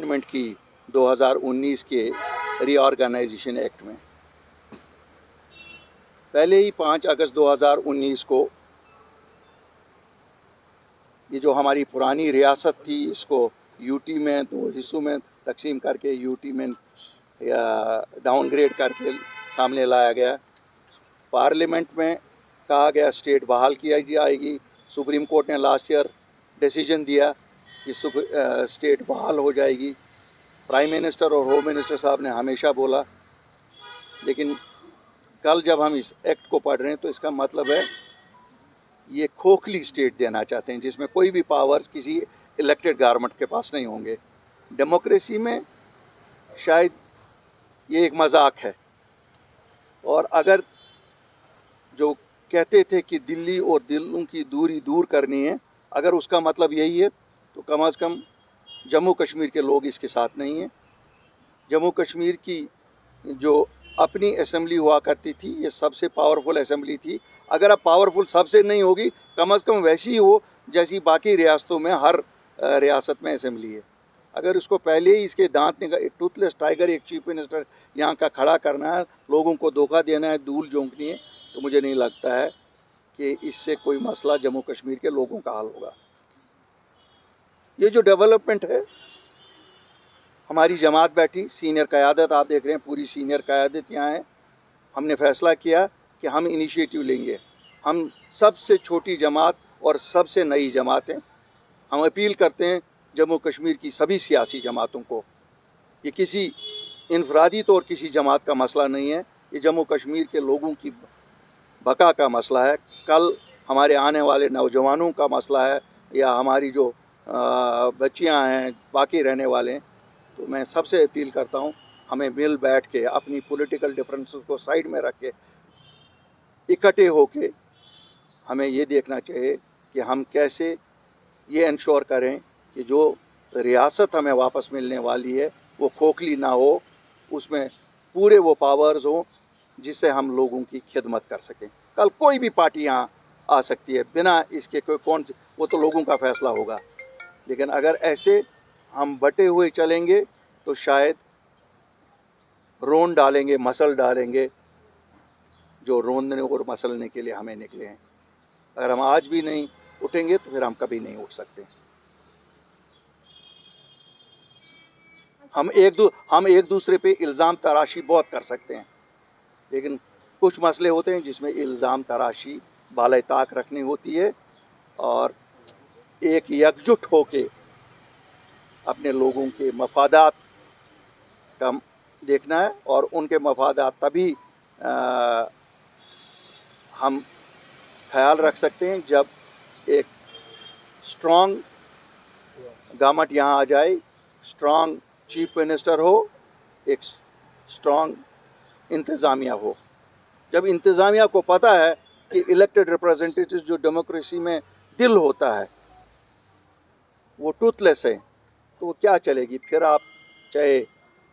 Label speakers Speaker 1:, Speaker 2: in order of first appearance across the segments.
Speaker 1: Amendment की 2019 के reorganisation act में। पहले ही 5 अगस्त 2019 को ये जो हमारी पुरानी रियासत थी, इसको यूटी में 2 हिस्सों में तकसीम करके यूटी में या डाउनग्रेड करके सामने लाया गया। पार्लियामेंट में कहा गया स्टेट बहाल किया जाएगी। सुप्रीम कोर्ट ने लास्ट ईयर डिसीजन दिया कि स्टेट बहाल हो जाएगी। प्राइम मिनिस्टर और होम मिनिस्टर साहब ने हमेशा बोला, लेकिन कल जब हम इस एक्ट को पढ़ रहे हैं तो इसका मतलब है ये खोखली स्टेट देना चाहते हैं, जिसमें कोई भी पावर्स किसी इलेक्टेड गवर्नमेंट के पास नहीं होंगे। डेमोक्रेसी में शायद ये एक मजाक है। और अगर जो कहते थे कि दिल्ली और दिलों की दूरी दूर करनी है, अगर उसका मतलब यही है तो कम से कम जम्मू कश्मीर के लोग इसके साथ नहीं हैं। जम्मू कश्मीर की जो अपनी असेंबली हुआ करती थी, ये सबसे पावरफुल असेंबली थी। अगर अब पावरफुल सबसे नहीं होगी, कम से कम वैसी ही हो जैसी बाकी रियासतों में हर रियासत में असेंबली है। अगर उसको पहले ही इसके दांत निकाल, टूथलेस टाइगर एक चीफ मिनिस्टर यहाँ का खड़ा करना है, लोगों को धोखा देना है, धूल झोंकनी है, तो मुझे नहीं लगता है कि इससे कोई मसला जम्मू कश्मीर के लोगों का हल होगा। ये जो डेवलपमेंट है, हमारी जमात बैठी, सीनियर क़यादत आप देख रहे हैं, पूरी सीनियर क़यादत यहाँ है। हमने फ़ैसला किया कि हम इनिशिएटिव लेंगे। हम सबसे छोटी जमात और सबसे नई जमात हैं। हम अपील करते हैं जम्मू कश्मीर की सभी सियासी जमातों को, ये किसी इनफरादी तौर किसी जमात का मसला नहीं है, ये जम्मू कश्मीर के लोगों की बका का मसला है। कल हमारे आने वाले नौजवानों का मसला है, या हमारी जो बच्चियां हैं, बाकी रहने वाले हैं। तो मैं सबसे अपील करता हूं, हमें मिल बैठ के अपनी पॉलिटिकल डिफरेंसेस को साइड में रख के इकट्ठे होके हमें ये देखना चाहिए कि हम कैसे ये इंश्योर करें कि जो रियासत हमें वापस मिलने वाली है वो खोखली ना हो, उसमें पूरे वो पावर्स हों जिससे हम लोगों की खिदमत कर सकें। कल कोई भी पार्टी यहाँ आ सकती है, बिना इसके कोई कौन, वो तो लोगों का फैसला होगा। लेकिन अगर ऐसे हम बटे हुए चलेंगे तो शायद रोन डालेंगे, मसल डालेंगे, जो रोंदने और मसलने के लिए हमें निकले हैं। अगर हम आज भी नहीं उठेंगे तो फिर हम कभी नहीं उठ सकते। हम एक दूसरे पे इल्ज़ाम तराशी बहुत कर सकते हैं, लेकिन कुछ मसले होते हैं जिसमें इल्ज़ाम तराशी बाले ताक रखनी होती है और एक एकजुट होके अपने लोगों के मफादात का देखना है। और उनके मफादात तभी हम ख्याल रख सकते हैं जब एक स्ट्रॉन्ग गवर्नमेंट यहाँ आ जाए, स्ट्रॉन्ग चीफ मिनिस्टर हो, एक स्ट्रॉन्ग इंतज़ामिया हो। जब इंतज़ामिया को पता है कि इलेक्टेड रिप्रेजेंटेटिव जो डेमोक्रेसी में दिल होता है वो टूथलेस है, तो वो क्या चलेगी। फिर आप चाहे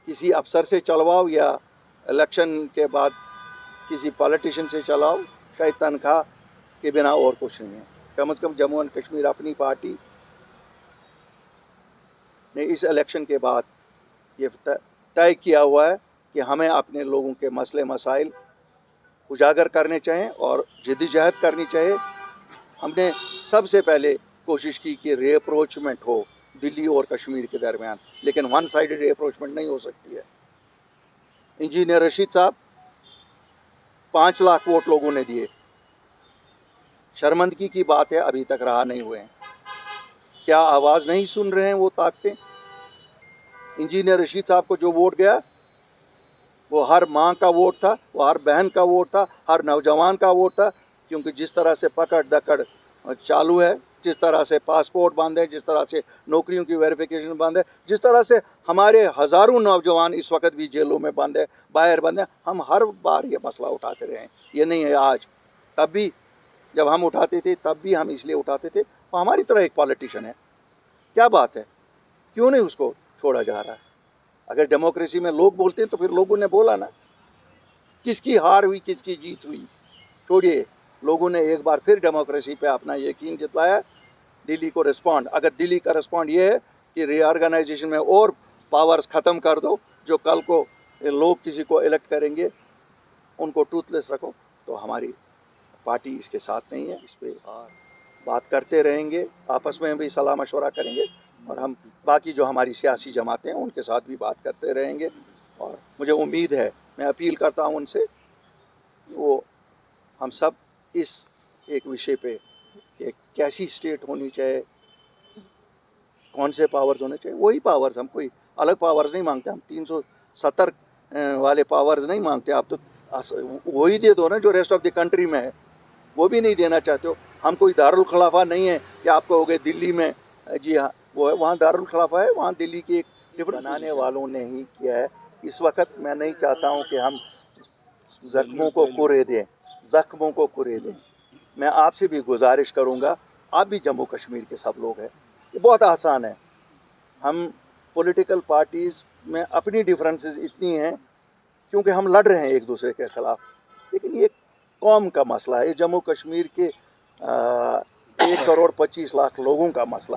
Speaker 1: किसी अफसर से चलवाओ या इलेक्शन के बाद किसी पॉलिटिशियन से चलाओ, शायद तनख्वाह के बिना और कुछ नहीं है। कम से कम जम्मू एंड कश्मीर अपनी पार्टी ने इस इलेक्शन के बाद ये तय किया हुआ है कि हमें अपने लोगों के मसले मसाइल उजागर करने चाहिए और जद्दोजहद करनी चाहिए। हमने सबसे पहले कोशिश की कि रीअप्रोचमेंट हो दिल्ली और कश्मीर के दरमियान, लेकिन वन साइडेड रीअप्रोचमेंट नहीं हो सकती है। इंजीनियर रशीद साहब 5 लाख वोट लोगों ने दिए, शर्मिंदगी की बात है अभी तक रहा नहीं हुए हैं। क्या आवाज़ नहीं सुन रहे हैं वो ताकतें? इंजीनियर रशीद साहब को जो वोट गया वो हर माँ का वोट था, वो हर बहन का वोट था, हर नौजवान का वोट था। क्योंकि जिस तरह से पकड़ दकड़ चालू है, जिस तरह से पासपोर्ट बंद है, जिस तरह से नौकरियों की वेरिफिकेशन बंद है, जिस तरह से हमारे हज़ारों नौजवान इस वक्त भी जेलों में बंद है, बाहर बंद है, हम हर बार ये मसला उठाते रहे हैं। ये नहीं है आज, तब भी जब हम उठाते थे तब भी हम इसलिए उठाते थे, वो हमारी तरह एक पॉलिटिशियन है। क्या बात है, क्यों नहीं उसको छोड़ा जा रहा है? अगर डेमोक्रेसी में लोग बोलते हैं तो फिर लोगों ने बोला ना, किसकी हार हुई किसकी जीत हुई छोड़िए, लोगों ने एक बार फिर डेमोक्रेसी पे अपना यकीन जताया। दिल्ली को रिस्पॉन्ड, अगर दिल्ली का रिस्पॉन्ड ये है कि रीऑर्गेनाइजेशन में और पावर्स ख़त्म कर दो, जो कल को लोग किसी को इलेक्ट करेंगे उनको टूथलेस रखो। तो हमारी पार्टी इसके साथ नहीं है। इस पर बात करते रहेंगे, आपस में भी सलाह मशवरा करेंगे, और हम बाकी जो हमारी सियासी जमातें हैं उनके साथ भी बात करते रहेंगे। और मुझे उम्मीद है, मैं अपील करता हूं उनसे, वो हम सब इस एक विषय पे कि कैसी स्टेट होनी चाहिए, कौन से पावर्स होने चाहिए, वही पावर्स, हम कोई अलग पावर्स नहीं मांगते। हम 370 वाले पावर्स नहीं मांगते। आप तो वही दे दो ना जो रेस्ट ऑफ द कंट्री में है, वो भी नहीं देना चाहते हो। हम कोई दारुल खिलाफा नहीं है कि आप कहोगे दिल्ली में, जी हाँ वो है, वहाँ दारुल खिलाफा है, वहाँ दिल्ली की एक डिफरेंट बनाने वालों ने ही किया है। इस वक्त मैं नहीं चाहता हूँ कि हम ज़ख्मों को कुरे दें, ज़ख्मों को कुरे दें। मैं आपसे भी गुजारिश करूँगा, आप भी जम्मू कश्मीर के सब लोग हैं, ये बहुत आसान है। हम पॉलिटिकल पार्टीज़ में अपनी डिफरेंसेस इतनी हैं क्योंकि हम लड़ रहे हैं एक दूसरे के ख़िलाफ़, लेकिन ये कौम का मसला है, ये जम्मू कश्मीर के 1 करोड़ 25 लाख लोगों का मसला है।